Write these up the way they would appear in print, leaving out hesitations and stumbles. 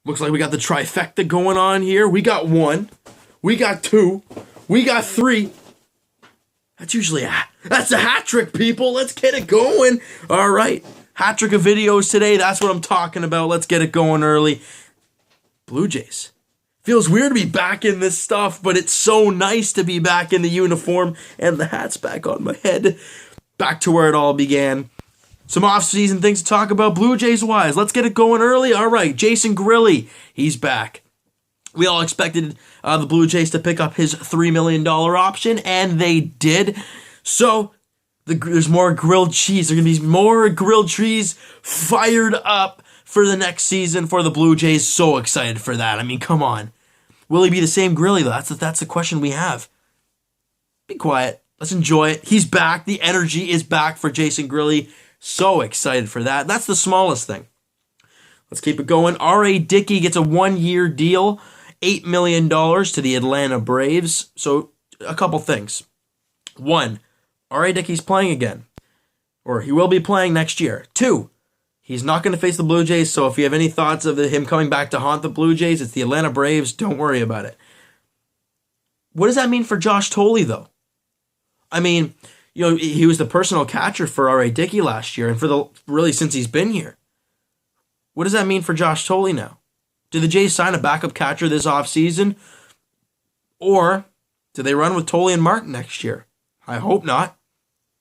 Looks like we got the trifecta going on here. We got 1. We got 2. We got 3. That's usually that's a hat trick, people. Let's get it going. All right. Hat trick of videos today. That's what I'm talking about. Let's get it going early. Blue Jays. Feels weird to be back in this stuff, but it's so nice to be back in the uniform and the hat's back on my head. Back to where it all began. Some off-season things to talk about Blue Jays-wise. Let's get it going early. All right, Jason Grilli, he's back. We all expected the Blue Jays to pick up his $3 million option, and they did. So there's more grilled cheese. There's going to be more grilled cheese fired up for the next season for the Blue Jays. So excited for that. I mean, come on. Will he be the same Grilli, though? That's the question we have. Be quiet. Let's enjoy it. He's back. The energy is back for Jason Grilli. So excited for that. That's the smallest thing. Let's keep it going. R.A. Dickey gets a 1-year deal, $8 million to the Atlanta Braves. So a couple things. 1, R.A. Dickey's playing again, or he will be playing next year. 2, he's not going to face the Blue Jays, so if you have any thoughts of him coming back to haunt the Blue Jays, it's the Atlanta Braves. Don't worry about it. What does that mean for Josh Thole, though? I mean, he was the personal catcher for R.A. Dickey last year, and really since he's been here. What does that mean for Josh Thole now? Do the Jays sign a backup catcher this offseason? Or do they run with Thole and Martin next year? I hope not.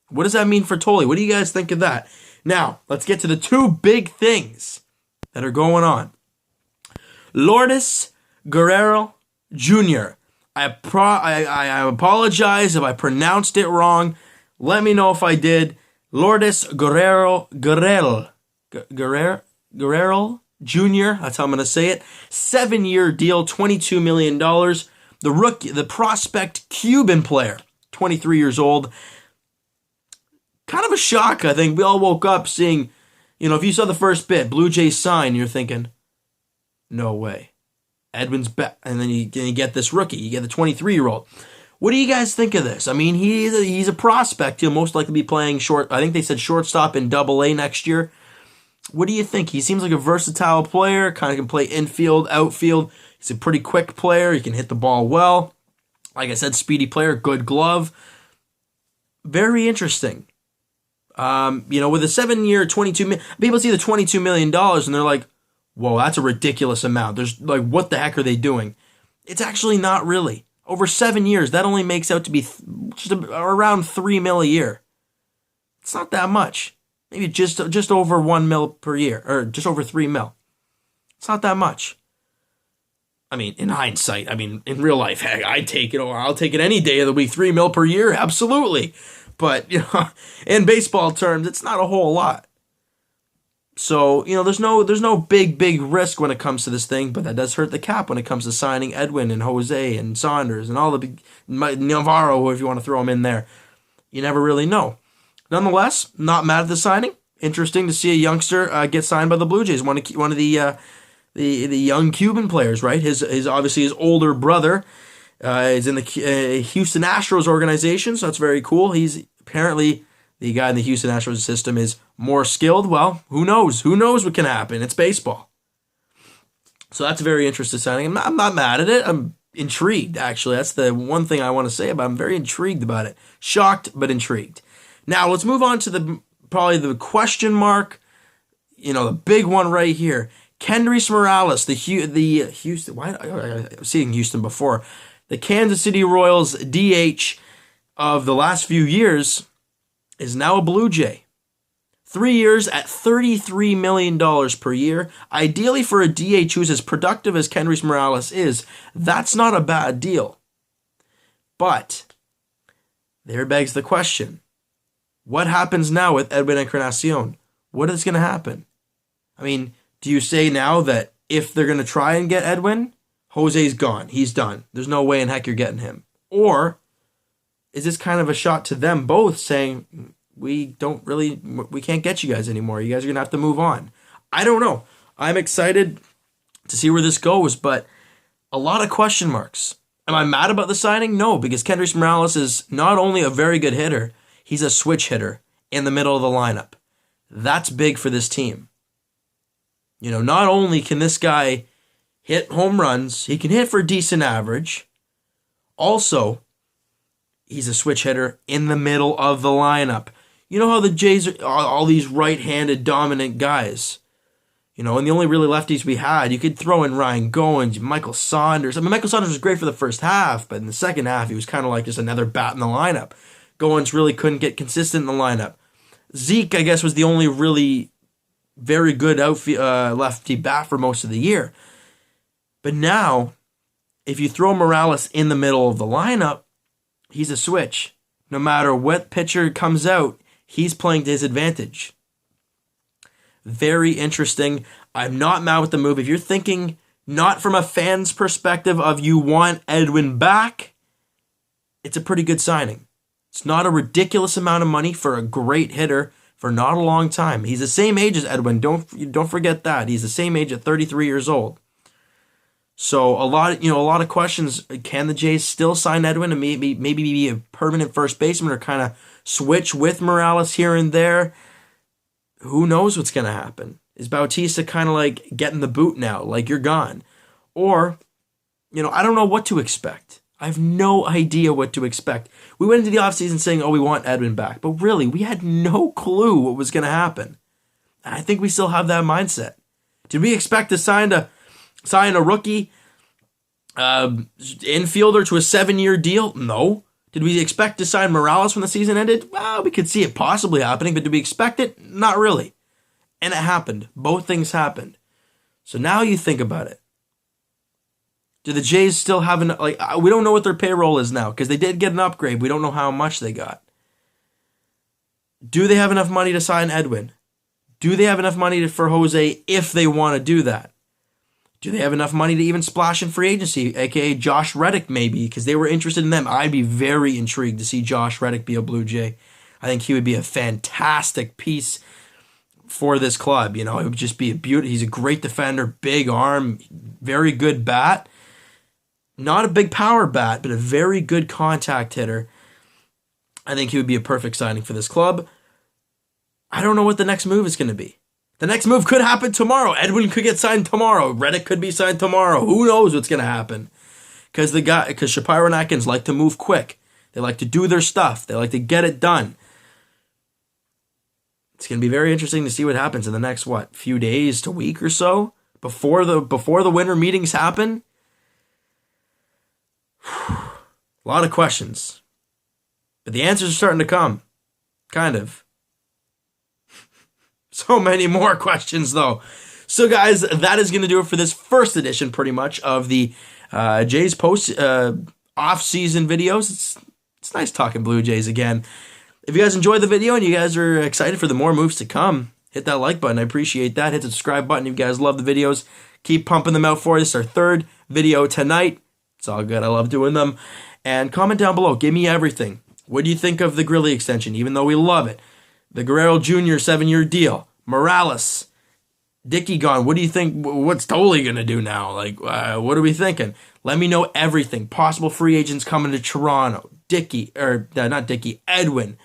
What does that mean for Thole? What do you guys think of that? Now, let's get to the 2 big things that are going on. Lourdes Gurriel Jr. I apologize if I pronounced it wrong. Let me know if I did. Lourdes Gurriel Jr. That's how I'm going to say it. 7-year deal, $22 million. The prospect Cuban player, 23 years old. Kind of a shock, I think. We all woke up seeing, if you saw the first bit, Blue Jays sign, you're thinking, no way. Edwin's back. And then you get this rookie. You get the 23-year-old. What do you guys think of this? I mean, he's a prospect. He'll most likely be playing short. I think they said shortstop in Double-A next year. What do you think? He seems like a versatile player. Kind of can play infield, outfield. He's a pretty quick player. He can hit the ball well. Like I said, speedy player, good glove. Very interesting. With a 7-year, $22 million, people see the $22 million and they're like, whoa, that's a ridiculous amount. There's what the heck are they doing? It's actually not really. Over 7 years, that only makes out to be just around $3 million a year. It's not that much. Maybe just over $1 million per year, or just over $3 million. It's not that much. I mean, in hindsight, in real life, heck, I'd take it, or I'll take it any day of the week. $3 million per year, absolutely. But in baseball terms, it's not a whole lot. So, there's no big risk when it comes to this thing, but that does hurt the cap when it comes to signing Edwin and Jose and Saunders and all the big Navarro, if you want to throw him in there. You never really know. Nonetheless, not mad at the signing. Interesting to see a youngster get signed by the Blue Jays. One of the young Cuban players, right? His obviously his older brother is in the Houston Astros organization, so that's very cool. He's apparently the guy in the Houston Astros system is more skilled. Well, who knows? Who knows what can happen? It's baseball. So that's a very interesting signing. I'm not mad at it. I'm intrigued, actually. That's the one thing I want to say about it. I'm very intrigued about it. Shocked, but intrigued. Now, let's move on to probably the question mark, the big one right here. Kendrys Morales, the Houston, I was seeing Houston before. The Kansas City Royals DH of the last few years is now a Blue Jay. 3 years at $33 million per year. Ideally for a DH who's as productive as Kendrys Morales is, that's not a bad deal. But there begs the question. What happens now with Edwin Encarnacion? What is going to happen? Do you say now that if they're going to try and get Edwin, Jose's gone. He's done. There's no way in heck you're getting him. Or is this kind of a shot to them both saying, we can't get you guys anymore. You guys are going to have to move on. I don't know. I'm excited to see where this goes, but a lot of question marks. Am I mad about the signing? No, because Kendrys Morales is not only a very good hitter, he's a switch hitter in the middle of the lineup. That's big for this team. Not only can this guy hit home runs. He can hit for a decent average. Also, he's a switch hitter in the middle of the lineup. You know how the Jays are all these right-handed dominant guys. And the only really lefties we had, you could throw in Ryan Goins, Michael Saunders. I mean, Michael Saunders was great for the first half, but in the second half, he was kind of like just another bat in the lineup. Goins really couldn't get consistent in the lineup. Zeke, I guess, was the only really very good lefty bat for most of the year. But now, if you throw Morales in the middle of the lineup, he's a switch. No matter what pitcher comes out, he's playing to his advantage. Very interesting. I'm not mad with the move. If you're thinking not from a fan's perspective of you want Edwin back, it's a pretty good signing. It's not a ridiculous amount of money for a great hitter for not a long time. He's the same age as Edwin. Don't forget that. He's the same age at 33 years old. So a lot of questions. Can the Jays still sign Edwin and maybe be a permanent first baseman or kind of switch with Morales here and there? Who knows what's going to happen? Is Bautista kind of like getting the boot now, like you're gone? Or, I don't know what to expect. I have no idea what to expect. We went into the offseason saying, we want Edwin back. But really, we had no clue what was going to happen. And I think we still have that mindset. Did we expect to sign a rookie infielder to a 7-year deal? No. Did we expect to sign Morales when the season ended? Well, we could see it possibly happening, but did we expect it? Not really. And it happened. Both things happened. So now you think about it. Do the Jays still have we don't know what their payroll is now because they did get an upgrade. We don't know how much they got. Do they have enough money to sign Edwin? Do they have enough money for Jose if they want to do that? Do they have enough money to even splash in free agency, a.k.a. Josh Reddick maybe, because they were interested in them? I'd be very intrigued to see Josh Reddick be a Blue Jay. I think he would be a fantastic piece for this club. It would just be a beauty. He's a great defender, big arm, very good bat. Not a big power bat, but a very good contact hitter. I think he would be a perfect signing for this club. I don't know what the next move is going to be. The next move could happen tomorrow. Edwin could get signed tomorrow. Reddick could be signed tomorrow. Who knows what's going to happen? Because Shapiro and Atkins like to move quick. They like to do their stuff. They like to get it done. It's going to be very interesting to see what happens in the next, few days to week or so before the winter meetings happen. A lot of questions. But the answers are starting to come. Kind of. So many more questions, though. So, guys, that is going to do it for this first edition, pretty much, of the Jays post off-season videos. It's nice talking Blue Jays again. If you guys enjoyed the video and you guys are excited for the more moves to come, hit that like button. I appreciate that. Hit the subscribe button if you guys love the videos. Keep pumping them out for us. This is our third video tonight. It's all good. I love doing them. And comment down below. Give me everything. What do you think of the Grilli extension, even though we love it? The Gurriel Jr. 7-year deal. Morales. Dickey gone. What do you think? What's Tolley going to do now? What are we thinking? Let me know everything. Possible free agents coming to Toronto. Edwin.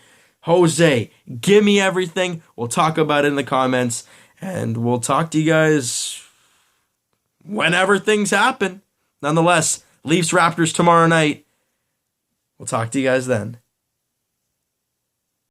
Jose. Give me everything. We'll talk about it in the comments. And we'll talk to you guys whenever things happen. Nonetheless, Leafs Raptors tomorrow night. We'll talk to you guys then.